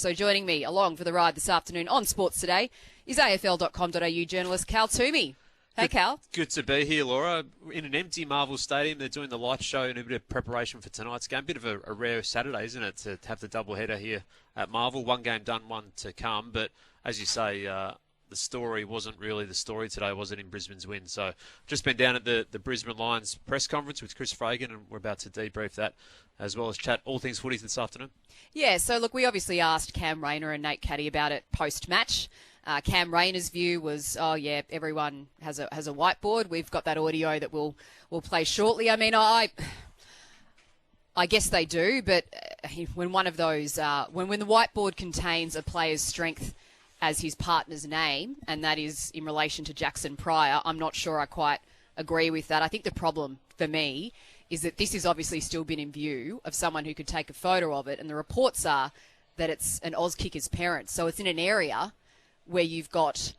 So joining me along for the ride this afternoon on Sports Today is AFL.com.au journalist Cal Twomey. Hey, Cal. Good to be here, Laura. In an empty Marvel Stadium, they're doing the light show and a bit of preparation for tonight's game. Bit of a rare Saturday, isn't it, to have the doubleheader here at Marvel. One game done, one to come. But as you say, the story wasn't really the story today, was it, in Brisbane's win? So just been down at the Brisbane Lions press conference with Chris Fagan, and we're about to debrief that as well as chat all things footy this afternoon. Yeah, so look, we obviously asked Cam Rayner and Nate Caddy about it post-match. Cam Rayner's view was, oh yeah, everyone has a whiteboard. We've got that audio that we'll play shortly. I mean, I guess they do, but when one of those, when the whiteboard contains a player's strength as his partner's name, and that is in relation to Jackson Pryor, I'm not sure I quite agree with that. I think the problem for me is that this has obviously still been in view of someone who could take a photo of it, and the reports are that it's an Auskicker's parent. So it's in an area where you've got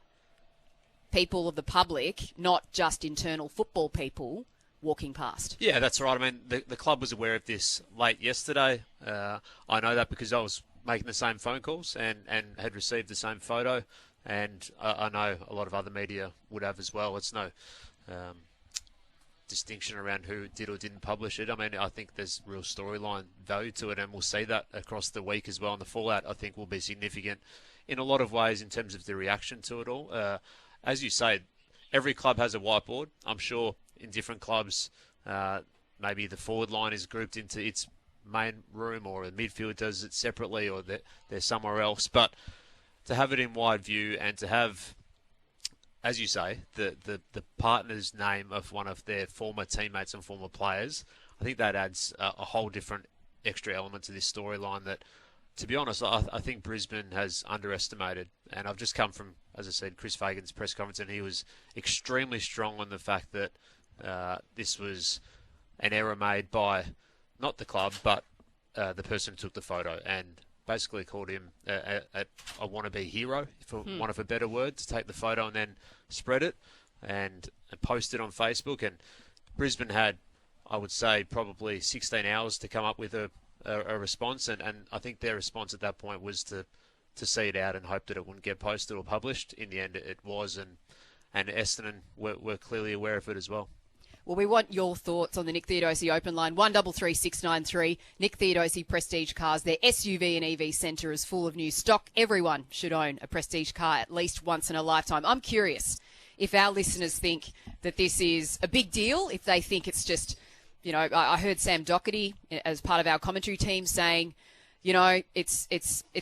people of the public, not just internal football people, walking past. Yeah, that's right. I mean, the club was aware of this late yesterday. I know that because I was making the same phone calls and had received the same photo, and I know a lot of other media would have as well. It's no distinction around who did or didn't publish it. I mean, I think there's real storyline value to it, and we'll see that across the week as well. And the fallout, I think, will be significant in a lot of ways in terms of the reaction to it all. As you say, every club has a whiteboard. I'm sure in different clubs, maybe the forward line is grouped into its main room, or the midfield does it separately, or they're somewhere else. But to have it in wide view and to have, as you say, the partner's name of one of their former teammates and former players, I think that adds a whole different extra element to this storyline that, to be honest, I think Brisbane has underestimated. And I've just come from, as I said, Chris Fagan's press conference, and he was extremely strong on the fact that this was an error made by not the club, but the person who took the photo, and basically called him a wannabe hero, for want of a better word, to take the photo and then spread it and post it on Facebook. And Brisbane had, I would say, probably 16 hours to come up with a response, and I think their response at that point was to see it out and hope that it wouldn't get posted or published. In the end, it was, and Essendon were clearly aware of it as well. Well, we want your thoughts on the Nick Theodosi open line, 133693. Nick Theodosi Prestige Cars. Their SUV and EV centre is full of new stock. Everyone should own a Prestige car at least once in a lifetime. I'm curious if our listeners think that this is a big deal, if they think it's just, you know, I heard Sam Doherty as part of our commentary team saying, you know, it's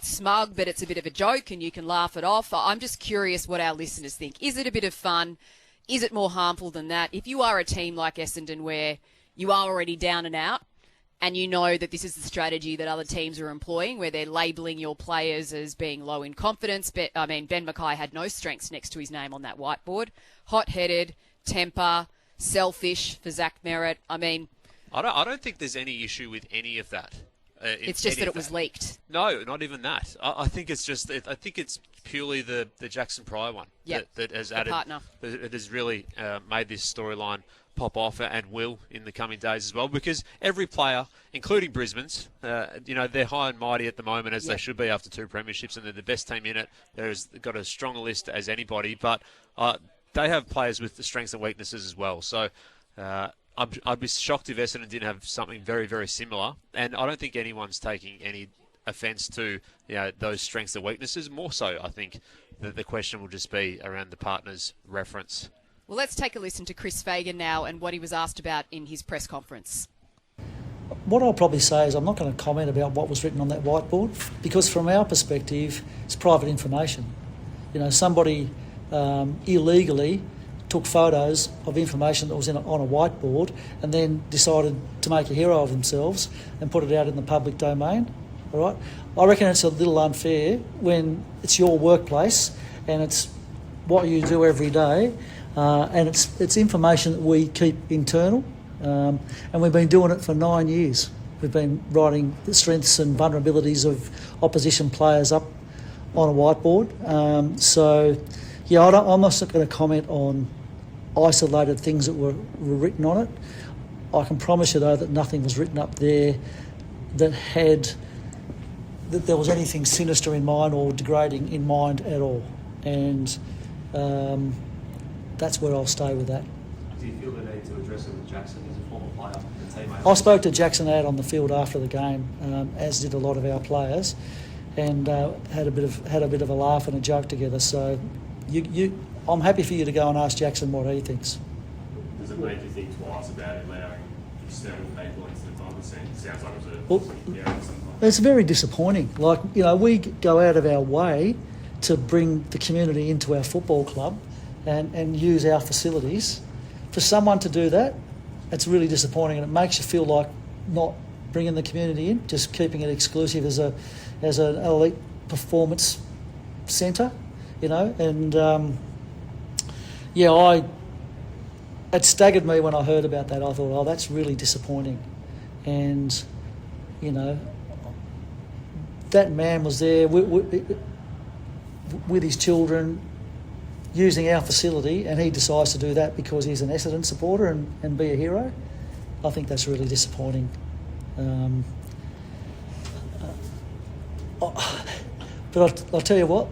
smug, but it's a bit of a joke and you can laugh it off. I'm just curious what our listeners think. Is it a bit of fun? Is it more harmful than that? If you are a team like Essendon where you are already down and out and you know that this is the strategy that other teams are employing, where they're labelling your players as being low in confidence. Ben Mackay had no strengths next to his name on that whiteboard. Hot-headed, temper, selfish for Zach Merritt. I mean, I don't think there's any issue with any of that. It's just that it was leaked. No, not even that. I think it's just. I think it's purely the Jackson Pryor one that has added. Partner. That has really made this storyline pop off, and will in the coming days as well. Because every player, including Brisbane's, they're high and mighty at the moment, as they should be after 2 premierships, and they're the best team in it. They've got as strong a list as anybody, but they have players with the strengths and weaknesses as well. So. I'd be shocked if Essendon didn't have something very, very similar. And I don't think anyone's taking any offence to those strengths and weaknesses. More so, I think, that the question will just be around the partner's reference. Well, let's take a listen to Chris Fagan now and what he was asked about in his press conference. What I'll probably say is I'm not going to comment about what was written on that whiteboard, because from our perspective, it's private information. Somebody illegally took photos of information that was on a whiteboard and then decided to make a hero of themselves and put it out in the public domain. All right, I reckon it's a little unfair when it's your workplace and it's what you do every day, and it's information that we keep internal, and we've been doing it for 9 years. We've been writing the strengths and vulnerabilities of opposition players up on a whiteboard. I'm not going to comment on isolated things that were written on it. I can promise you, though, that nothing was written up there that had that there was anything sinister in mind or degrading in mind at all. And that's where I'll stay with that. Do you feel the need to address it with Jackson as a former player and teammate? I spoke to Jackson out on the field after the game, as did a lot of our players, and had a bit of a laugh and a joke together. So, I'm happy for you to go and ask Jackson what he thinks. Does it make you think twice about allowing external people into the club? It sounds like it Well, was a yeah, sometimes. It's very disappointing. Like, we go out of our way to bring the community into our football club and use our facilities. For someone to do that, it's really disappointing, and it makes you feel like not bringing the community in, just keeping it exclusive as an elite performance centre, And it staggered me when I heard about that. I thought, oh, that's really disappointing, and that man was there with his children, using our facility, and he decides to do that because he's an Essendon supporter and be a hero. I think that's really disappointing. But I'll tell you what,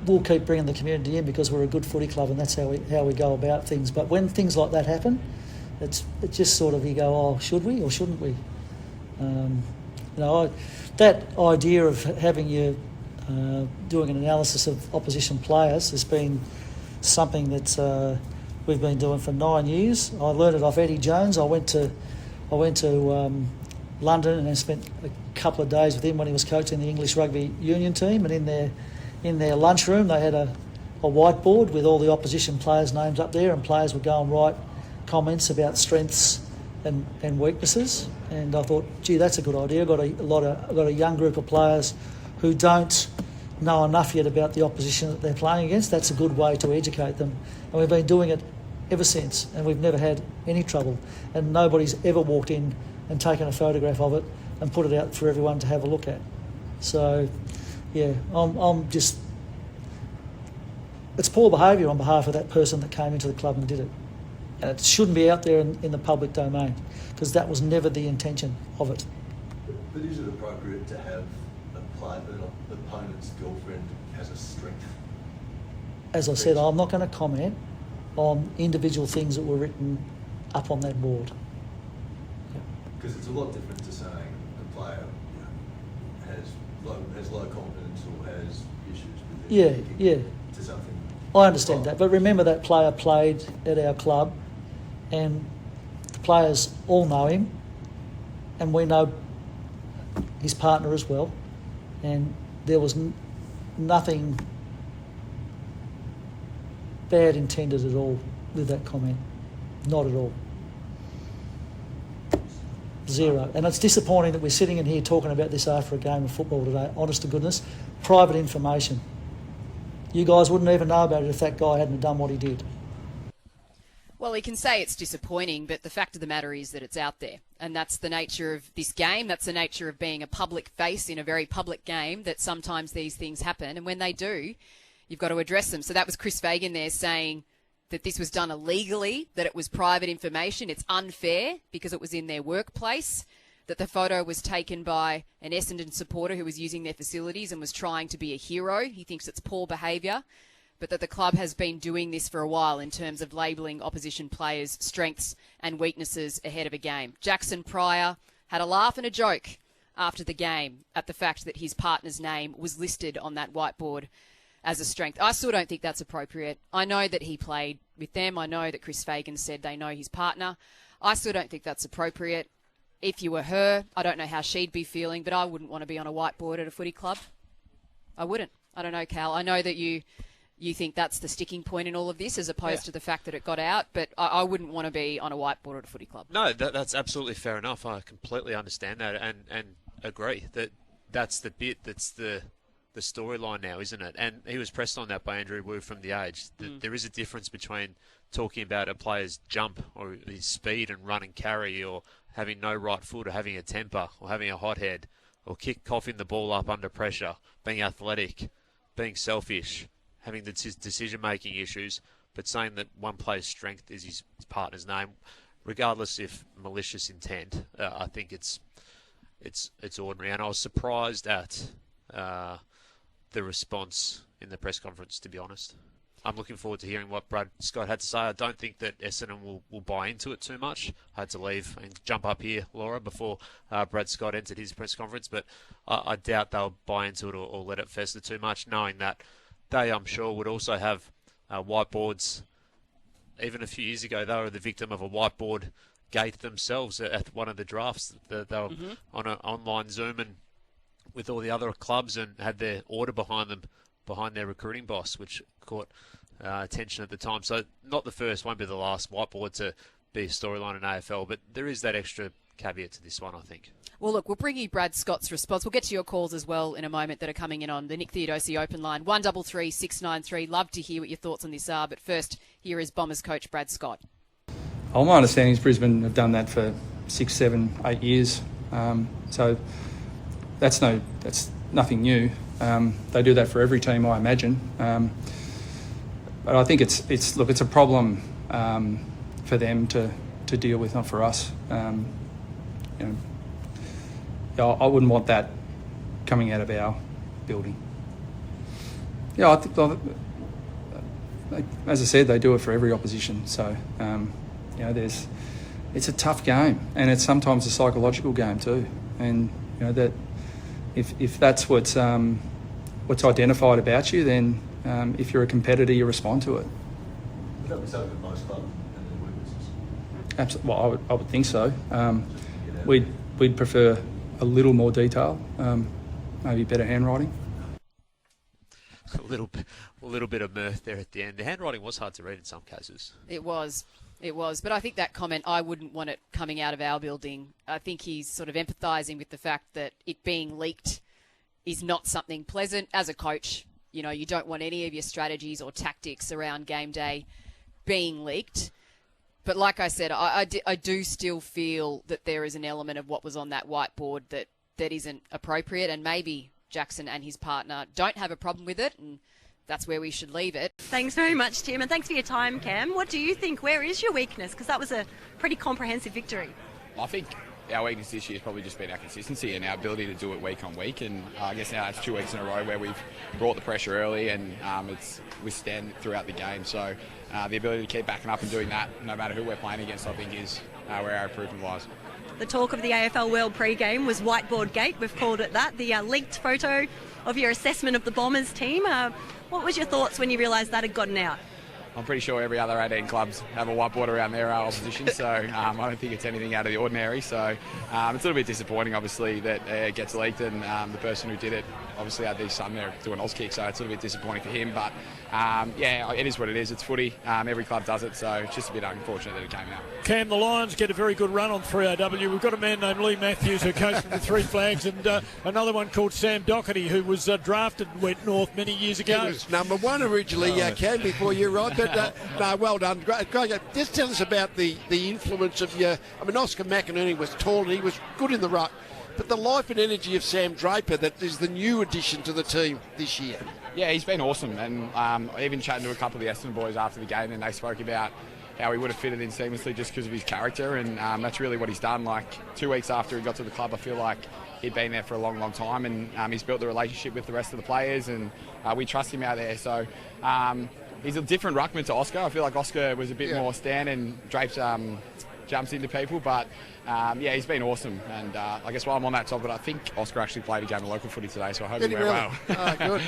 we'll keep bringing the community in because we're a good footy club and that's how we go about things. But when things like that happen, it's just sort of, you go, oh, should we or shouldn't we? That idea of having you doing an analysis of opposition players has been something that we've been doing for 9 years. I learned it off Eddie Jones. I went to London and I spent a couple of days with him when he was coaching the English rugby union team, and in their lunchroom they had a whiteboard with all the opposition players' names up there, and players would go and write comments about strengths and weaknesses. And I thought, gee, that's a good idea. I've got a young group of players who don't know enough yet about the opposition that they're playing against. That's a good way to educate them. And we've been doing it ever since, and we've never had any trouble. And nobody's ever walked in and taken a photograph of it and put it out for everyone to have a look at. So, yeah, I'm just... It's poor behaviour on behalf of that person that came into the club and did it. And it shouldn't be out there in the public domain, because that was never the intention of it. But is it appropriate to have an opponent's girlfriend as a strength? As I said, I'm not going to comment on individual things that were written up on that board. Because it's a lot different to saying a player has low confidence or has issues with it. To something. I understand that, but remember that player played at our club, and the players all know him, and we know his partner as well, and there was nothing bad intended at all with that comment. Not at all. Zero. And it's disappointing that we're sitting in here talking about this after a game of football today. Honest to goodness. Private information. You guys wouldn't even know about it if that guy hadn't done what he did. Well, he can say it's disappointing, but the fact of the matter is that it's out there. And that's the nature of this game. That's the nature of being a public face in a very public game, that sometimes these things happen. And when they do, you've got to address them. So that was Chris Fagan there saying that this was done illegally, that it was private information. It's unfair because it was in their workplace, that the photo was taken by an Essendon supporter who was using their facilities and was trying to be a hero. He thinks it's poor behaviour, but that the club has been doing this for a while in terms of labelling opposition players' strengths and weaknesses ahead of a game. Jackson Pryor had a laugh and a joke after the game at the fact that his partner's name was listed on that whiteboard as a strength. I still don't think that's appropriate. I know that he played with them. I know that Chris Fagan said they know his partner. I still don't think that's appropriate. If you were her, I don't know how she'd be feeling, but I wouldn't want to be on a whiteboard at a footy club. I wouldn't. I don't know, Cal. I know that you think that's the sticking point in all of this as opposed to the fact that it got out, but I wouldn't want to be on a whiteboard at a footy club. No, that's absolutely fair enough. I completely understand that and agree that that's the bit that's the storyline now, isn't it? And he was pressed on that by Andrew Wu from The Age. There is a difference between talking about a player's jump or his speed and run and carry, or having no right foot, or having a temper, or having a hot head, or coughing the ball up under pressure, being athletic, being selfish, having the decision-making issues, but saying that one player's strength is his partner's name, regardless if malicious intent. I think it's ordinary, and I was surprised at the response in the press conference, to be honest. I'm looking forward to hearing what Brad Scott had to say. I don't think that Essendon will buy into it too much. I had to leave and jump up here, Laura, before Brad Scott entered his press conference, but I doubt they'll buy into it or let it fester too much, knowing that they, I'm sure, would also have whiteboards. Even a few years ago, they were the victim of a whiteboard gate themselves at one of the drafts. They were on an online Zoom and with all the other clubs and had their order behind them, behind their recruiting boss, which caught attention at the time. So not the first, won't be the last whiteboard to be a storyline in AFL, but there is that extra caveat to this one, I think. Well, look, we'll bring you Brad Scott's response. We'll get to your calls as well in a moment that are coming in on the Nick Theodosi open line, 133 693. Love to hear what your thoughts on this are, but first, here is Bombers coach Brad Scott. Well, my understanding is Brisbane have done that for 6, 7, 8 years. So that's nothing new. They do that for every team, I imagine. But I think it's a problem for them to deal with, not for us. I wouldn't want that coming out of our building. Yeah, I think, as I said, they do it for every opposition. So, it's a tough game, and it's sometimes a psychological game too. And that if that's what's identified about you, then if you're a competitor, you respond to it. Would that be something that most clubs and their weaknesses? Absolutely. Well, I would think so. We'd prefer a little more detail, maybe better handwriting. A little bit of mirth there at the end. The handwriting was hard to read in some cases. It was. But I think that comment, I wouldn't want it coming out of our building. I think he's sort of empathising with the fact that it being leaked is not something pleasant. As a coach, you don't want any of your strategies or tactics around game day being leaked. But like I said, I do still feel that there is an element of what was on that whiteboard that isn't appropriate, and maybe Jackson and his partner don't have a problem with it, and that's where we should leave it. Thanks very much, Tim, and thanks for your time, Cam. What do you think? Where is your weakness? Because that was a pretty comprehensive victory. I think our weakness this year has probably just been our consistency and our ability to do it week on week, and I guess now it's 2 weeks in a row where we've brought the pressure early and it's withstand throughout the game. So the ability to keep backing up and doing that no matter who we're playing against, I think, is where our improvement lies. The talk of the AFL World pre-game was Whiteboard Gate, we've called it that, the leaked photo of your assessment of the Bombers team. What was your thoughts when you realised that had gotten out? I'm pretty sure every other 18 clubs have a whiteboard around their opposition, so I don't think it's anything out of the ordinary. So it's a little bit disappointing, obviously, that it gets leaked, and the person who did it obviously had his son there doing Oz kick, so it's a little bit disappointing for him. But it is what it is. It's footy. Every club does it, so it's just a bit unfortunate that it came out. Cam, the Lions get a very good run on 3AW. We've got a man named Lee Matthews who coached the Three Flags, and another one called Sam Doherty who was drafted and went north many years ago. He was number one originally, Cam, before you, right? But no, well done. Great. Just tell us about the influence of Oscar McInerney was tall and he was good in the ruck, but the life and energy of Sam Draper, that is the new addition to the team this year. Yeah, he's been awesome, and even chatting to a couple of the Essendon boys after the game, and they spoke about how he would have fitted in seamlessly just because of his character, and that's really what he's done. Like 2 weeks after he got to the club, I feel like he'd been there for a long, long time, and he's built the relationship with the rest of the players, and we trust him out there. So he's a different ruckman to Oscar. I feel like Oscar was a bit more stand and drapes jumps into people, but he's been awesome. And I guess while I'm on that topic, I think Oscar actually played a game of local footy today, so I hope he went well.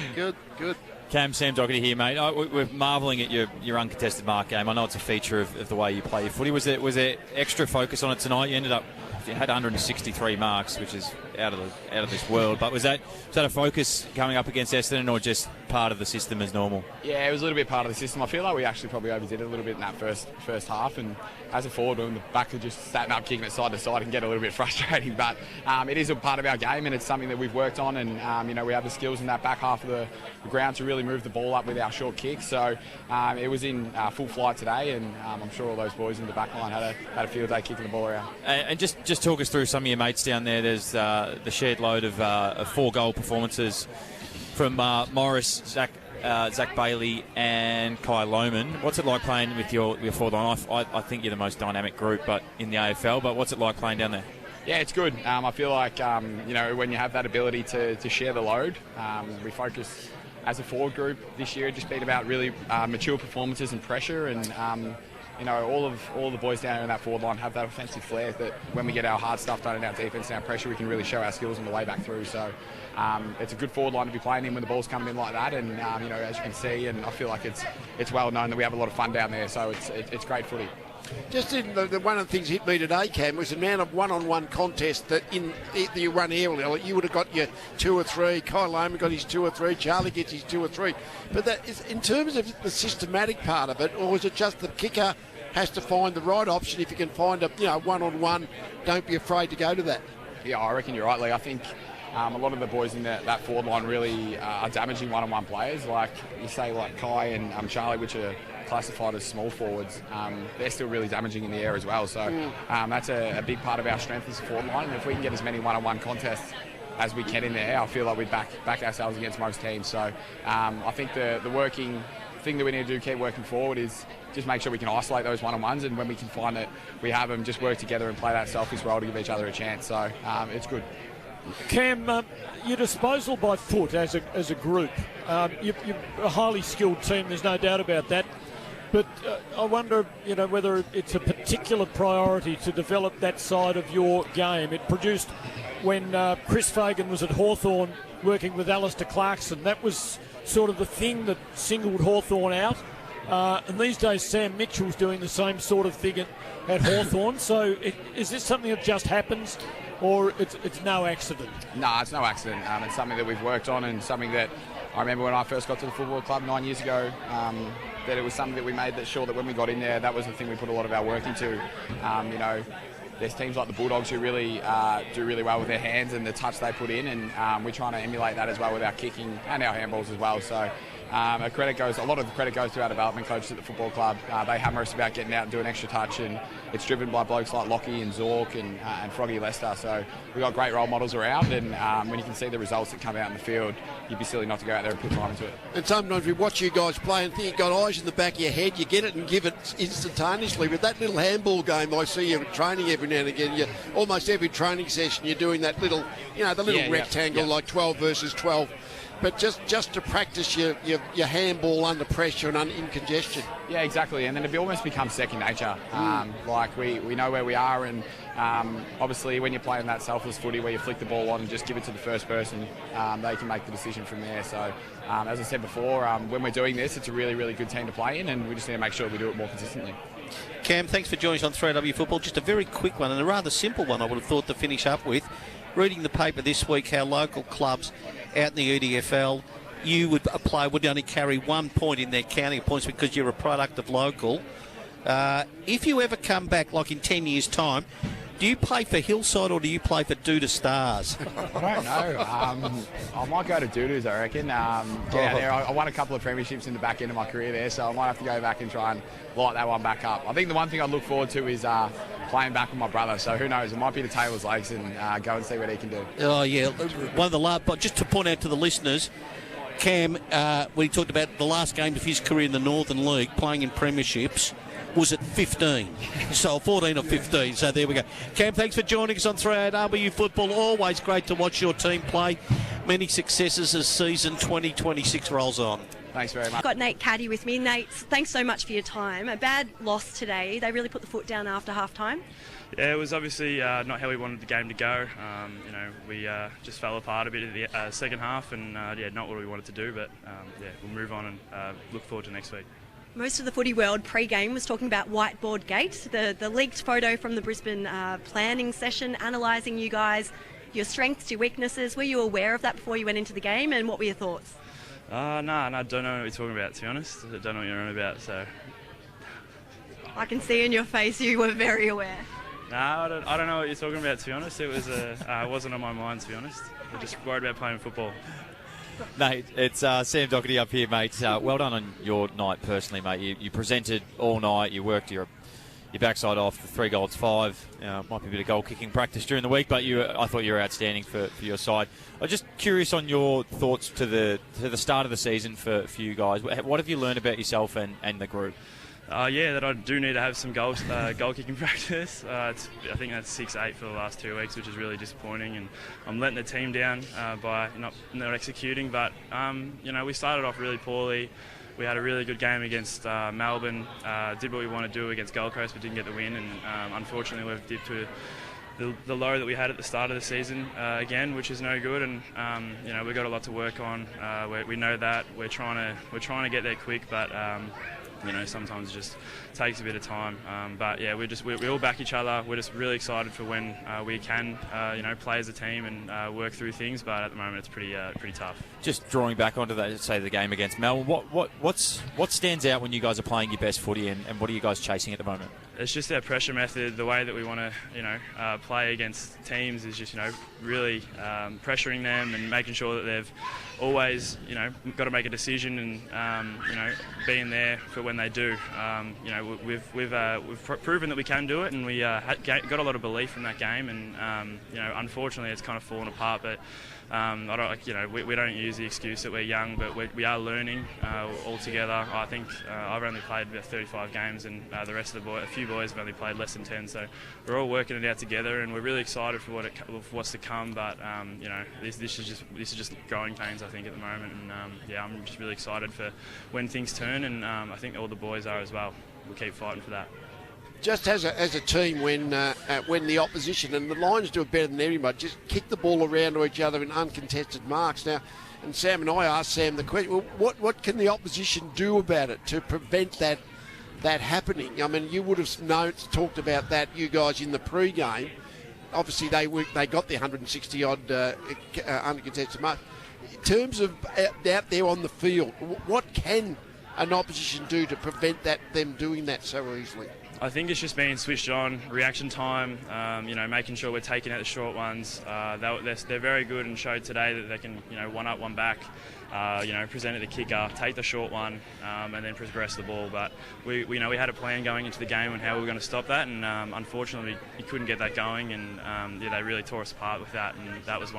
Good. Cam, Sam Doherty here, mate. We're marvelling at your uncontested mark game. I know it's a feature of the way you play your footy. Was there extra focus on it tonight? You had 163 marks, which is out of this world. But was that a focus coming up against Essendon, or just part of the system as normal? Yeah, it was a little bit part of the system. I feel like we actually probably overdid it a little bit in that first half, and as a forward, when the back are just sat up kicking it side to side, can get a little bit frustrating. But it is a part of our game, and it's something that we've worked on, and we have the skills in that back half of the ground to really move the ball up with our short kicks. So it was in full flight today, and I'm sure all those boys in the back line had a field day kicking the ball around. And just talk us through some of your mates down there. There's the shared load of 4-goal performances from Morris, Zach Bailey and Kai Lohman. What's it like playing with your forward line? I think you're the most dynamic group but in the AFL, but what's it like playing down there? Yeah, it's good. I feel like, when you have that ability to share the load, we focus as a forward group this year, just been about really mature performances and pressure, and all the boys down here in that forward line have that offensive flair that when we get our hard stuff done in our defence and our pressure, we can really show our skills on the way back through. So it's a good forward line to be playing in when the ball's coming in like that, and as you can see, and I feel like it's well known that we have a lot of fun down there, so it's great footy. Just in the one of the things hit me today, Cam, was the amount of one-on-one contest that you run aerially. You would have got your 2 or 3. Kyle Lehman got his 2 or 3. Charlie gets his 2 or 3. But that is in terms of the systematic part of it, or is it just the kicker has to find the right option? If you can find a one-on-one, don't be afraid to go to that. Yeah, I reckon you're right, Lee. I think a lot of the boys in that forward line really are damaging one-on-one players. Like you say, like Kai and Charlie, which are classified as small forwards, they're still really damaging in the air as well. So that's a big part of our strength as a forward line. And if we can get as many one-on-one contests as we can in there, I feel like we'd back ourselves against most teams. So I think the working thing that we need to do, keep working forward, is just make sure we can isolate those one-on-ones, and when we can find that we have them, just work together and play that selfish role to give each other a chance. So it's good. Cam, your disposal by foot as a group, you're a highly skilled team, there's no doubt about that. But I wonder, whether it's a particular priority to develop that side of your game. It produced when Chris Fagan was at Hawthorn working with Alistair Clarkson. That was sort of the thing that singled Hawthorn out. And these days, Sam Mitchell's doing the same sort of thing at Hawthorn. So is this something that just happens, or it's no accident? No, it's no accident. It's something that we've worked on, and something that I remember when I first got to the football club 9 years ago, that it was something that we made sure that when we got in there, that was the thing we put a lot of our work into. There's teams like the Bulldogs who really do really well with their hands and the touch they put in, and we're trying to emulate that as well with our kicking and our handballs as well. So a lot of the credit goes to our development coaches at the football club. They hammer us about getting out and doing extra touch, and it's driven by blokes like Lockie and Zork and Froggy Lester. So we've got great role models around, and when you can see the results that come out in the field, you'd be silly not to go out there and put time into it. And sometimes we watch you guys play and think you've got eyes in the back of your head, you get it and give it instantaneously. But that little handball game, I see you training every now and again. Almost every training session you're doing that little, rectangle, like 12 versus 12. But just to practice your handball under pressure and in congestion. Yeah, exactly. And then it almost becomes second nature. Like we know where we are, and obviously when you're playing that selfless footy where you flick the ball on and just give it to the first person, they can make the decision from there. So as I said before, when we're doing this, it's a really, really good team to play in, and we just need to make sure we do it more consistently. Cam, thanks for joining us on 3AW Football. Just a very quick one, and a rather simple one I would have thought to finish up with. Reading the paper this week, how local clubs out in the EDFL, you would only carry 1 point in their counting points because you're a product of local. If you ever come back, like in 10 years' time, do you play for Hillside or do you play for Doodoo Stars? I don't know. I might go to Doodoo's, I reckon. I won a couple of premierships in the back end of my career there, so I might have to go back and try and light that one back up. I think the one thing I look forward to is playing back with my brother, so who knows, it might be to Taylor's Lakes and go and see what he can do. Oh, yeah. One of the last, but just to point out to the listeners, Cam, when he talked about the last game of his career in the Northern League, playing in premierships, was at 15. So 14 or 15. So there we go. Cam, thanks for joining us on 3AW Football. Always great to watch your team play. Many successes as season 2026 rolls on. Thanks very much. I've got Nate Caddy with me. Nate, thanks so much for your time. A bad loss today. They really put the foot down after half-time. Yeah, it was obviously not how we wanted the game to go. We just fell apart a bit at the second half, and not what we wanted to do. But we'll move on and look forward to next week. Most of the footy world pre-game was talking about whiteboard gate, the leaked photo from the Brisbane planning session, analysing you guys, your strengths, your weaknesses. Were you aware of that before you went into the game, and what were your thoughts? No, I don't know what you're talking about, to be honest. I don't know what you're on about, so... I can see in your face you were very aware. No, I don't know what you're talking about, to be honest. It was it wasn't on my mind, to be honest. I just worried about playing football. Nate, it's Sam Doherty up here, mate. Well done on your night personally, mate. You presented all night. You worked your backside off. The 3 goals, 5. Might be a bit of goal kicking practice during the week, but I thought you were outstanding for your side. I'm just curious on your thoughts to the start of the season for you guys. What have you learned about yourself and the group? Yeah, that I do need to have some goal kicking practice. I think that's 6-8 for the last 2 weeks, which is really disappointing, and I'm letting the team down by not executing. But we started off really poorly. We had a really good game against Melbourne. Did what we want to do against Gold Coast, but didn't get the win. And unfortunately, we've dipped to the low that we had at the start of the season again, which is no good. And we've got a lot to work on. We know that we're trying to get there quick, but sometimes it just takes a bit of time. But yeah, we all back each other. We're just really excited for when we can, play as a team and work through things. But at the moment, it's pretty tough. Just drawing back onto that, say the game against Melbourne. What stands out when you guys are playing your best footy, and what are you guys chasing at the moment? It's just our pressure method. The way that we want to, play against teams is just, really pressuring them and making sure that they've always, got to make a decision and, being there for when they do. We've proven that we can do it, and we got a lot of belief in that game. And unfortunately, it's kind of fallen apart. But we don't use the excuse that we're young, but we are learning all together. I think I've only played about 35 games, and the rest of a few boys have only played less than 10. So we're all working it out together, and we're really excited for what's to come. But this is just growing pains, I think, at the moment. And I'm just really excited for when things turn, and I think all the boys are as well. We'll keep fighting for that. Just as a team, when the opposition, and the Lions do it better than everybody, just kick the ball around to each other in uncontested marks. Now, and Sam and I asked Sam the question, well, what can the opposition do about it to prevent that happening? I mean, you would have talked about that, you guys, in the pre-game. Obviously, they got the 160-odd uncontested marks. In terms of out there on the field, what can an opposition do to prevent them doing that so easily? I think it's just being switched on, reaction time, making sure we're taking out the short ones. They're very good and showed today that they can, one up, one back, present it the kicker, take the short one, and then progress the ball. But we had a plan going into the game on how we were going to stop that, and unfortunately we couldn't get that going, and they really tore us apart with that. And that was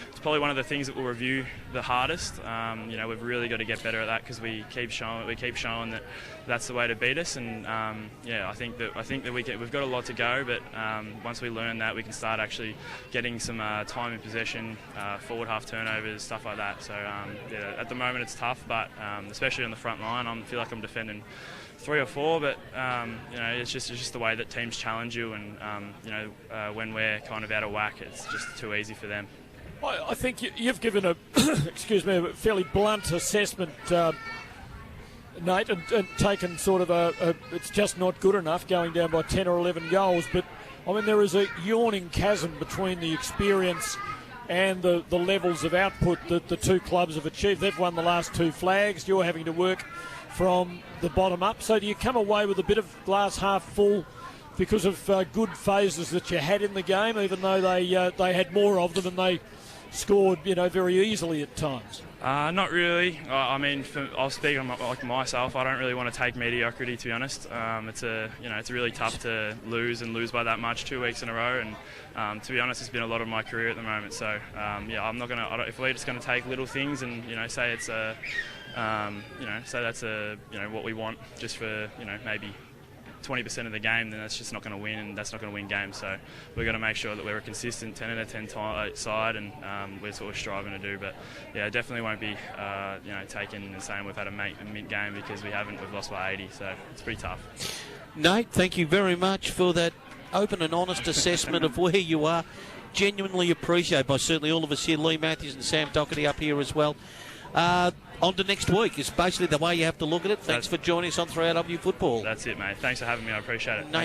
it's probably one of the things that we'll review the hardest. We've really got to get better at that, because we keep showing that that's the way to beat us. And I think that we've got a lot to go, but once we learn that, we can start actually getting some time in possession, forward half turnovers, stuff like that. So at the moment it's tough, but especially on the front line, I feel like I'm defending 3 or 4, but it's just the way that teams challenge you, and when we're kind of out of whack, it's just too easy for them. I think you've given a a fairly blunt assessment, Nate, and taken sort of it's just not good enough going down by 10 or 11 goals. But I mean, there is a yawning chasm between the experience and the levels of output that the two clubs have achieved. They've won the last 2 flags. You're having to work from the bottom up. So do you come away with a bit of glass half full because of good phases that you had in the game, even though they had more of them and they scored very easily at times? Not really. I'll speak on myself. I don't really want to take mediocrity, to be honest. It's really tough to lose by that much 2 weeks in a row, and to be honest, it's been a lot of my career at the moment. So I'm not gonna. If we're just going to take little things and say it's say that's what we want just for maybe 20% of the game, then that's just not going to win, and that's not going to win games. So we've got to make sure that we're a consistent 10 out of 10 side, and that's what we're striving to do. But yeah, definitely won't be taking and saying we've had a mint game, because we haven't. We've lost by 80, so it's pretty tough. Nate, thank you very much for that open and honest assessment of where you are. Genuinely appreciated by certainly all of us here, Lee Matthews and Sam Doherty up here as well. On to next week is basically the way you have to look at it. Thanks for joining us on 3RW Football. That's it, mate. Thanks for having me. I appreciate it. Nate